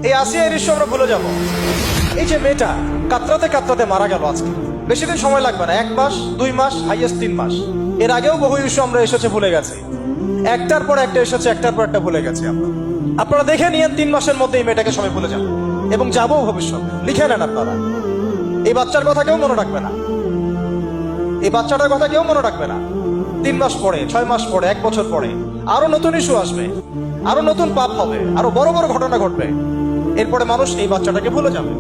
এই আসিয়া এই দৃশ্য আমরা ভুলে যাব। এই যে মেয়েটা কাতরাতে কাতরাতে মারা গেল আজকে, বেশি দিন সময় লাগবে না, 1 মাস 2 মাস হাইয়েস্ট 3 মাস। এর আগেও বহু ইস্যু আমরা এসেছে ভুলে গেছি, একটার পর একটা এসেছে, একটার পর একটা ভুলে গেছি আমরা। আপনারা দেখে নিয়েন 3 মাসের মধ্যে এই মেয়েটাকে সবাই ভুলে যান, এবং যাবো ভবিষ্যতে। লিখে নেন আপনারা, এই বাচ্চার কথা কেউ মনে রাখবে না, এই বাচ্চাটার কথা কেউ মনে রাখবে না। 3 মাস পরে, 6 মাস পরে, 1 বছর পরে আরো নতুন ইস্যু আসবে, আরো নতুন পাপ হবে, আরো বড় বড় ঘটনা ঘটবে। এরপরে মানুষ এই বাচ্চাটাকে ভুলে যাবে।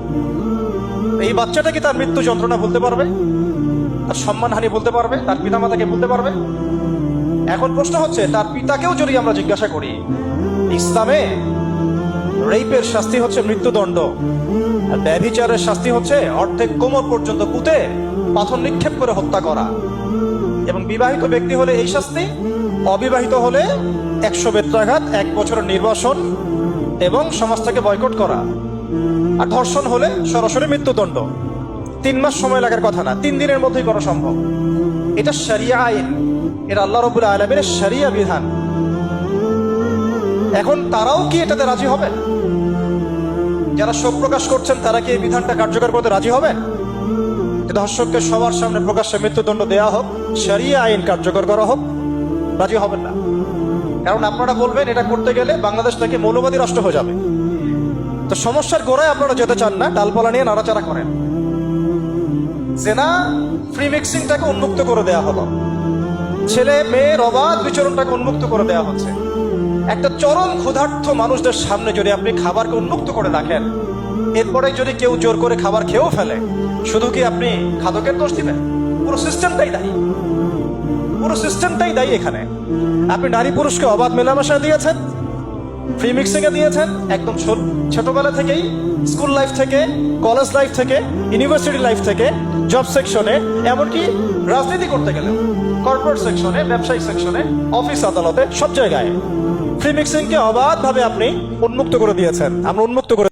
এই বাচ্চাটা কি তার মৃত্যু যন্ত্রণা ভুলতে পারবে? তার সম্মানহানি ভুলতে পারবে? তার পিতামাতাকে ভুলতে পারবে? এখন প্রশ্ন হচ্ছে, তার পিতাকেও যদি আমরা জিজ্ঞাসা করি, ইসলামে রেপের শাস্তি হচ্ছে মৃত্যুদণ্ড, আর ব্যভিচারের শাস্তি হচ্ছে অর্ধেক কোমর পর্যন্ত পুঁতে পাথর নিক্ষেপ করে হত্যা করা, এবং বিবাহিত ব্যক্তি হলে এই শাস্তি, অবিবাহিত হলে 100 বেত্রাঘাত, 1 বছরের নির্বাসন এবং সমাজ থেকে বয়কট করা, আর ধর্ষণ হলে সরাসরি মৃত্যুদণ্ড। 3 মাস সময় লাগার কথা না, 3 দিনের মধ্যেই করা সম্ভব। এটা শরিয়া আইন, এটা আল্লাহ রাব্বুল আলামিনের শরিয়া বিধান। এখন তারাও কি এটাতে রাজি হবেন? যারা শোক প্রকাশ করছেন তারা কি এই বিধানটা কার্যকর করতে রাজি হবেন? ধর্ষককে সবার সামনে প্রকাশ্যে মৃত্যুদণ্ড দেওয়া হোক, শরিয়া আইন কার্যকর করা হোক, রাজি হবেন না। কারণ আপনারা বলবেন এটা করতে গেলে বাংলাদেশ থেকে মৌলবাদী রাষ্ট্র হয়ে যাবে। তো সমস্যার গোড়ায় আপনারা যেতে চান না, ডালপালা নিয়ে নাড়াচাড়া করেন। জেনা ফ্রি মিক্সিংটাকে উন্মুক্ত করে দেওয়া হলো, ছেলে মেয়ের অবাধ বিচরণটাকে উন্মুক্ত করে দেওয়া হচ্ছে। একটা চরম ক্ষুধার্ত মানুষদের সামনে যদি আপনি খাবারকে উন্মুক্ত করে রাখেন, এরপরে যদি কেউ জোর করে খাবার খেয়েও ফেলে, শুধু কি আপনি খাদকের দোষ দিবেন? পুরো সিস্টেমটাই দায়ী, পুরো সিস্টেমটাই দায়ী। এখানে আপনি নারী পুরুষকে অবাধ মেলামেশা দিয়েছেন, ফ্রি মিক্সিং এ দিয়েছেন, একদম ছোটবেলা থেকেই, স্কুল লাইফ থেকে, কলেজ লাইফ থেকে, ইউনিভার্সিটি লাইফ থেকে, জব সেকশনে, এমনকি রাজনীতি করতে গেলে কর্পোরেট সেকশনে, ব্যবসায়িক সেকশনে, অফিস আদালতে, সব জায়গায় ফ্রি মিক্সিংকে অবাধভাবে আপনি উন্মুক্ত করে দিয়েছেন। আমরা উন্মুক্ত করে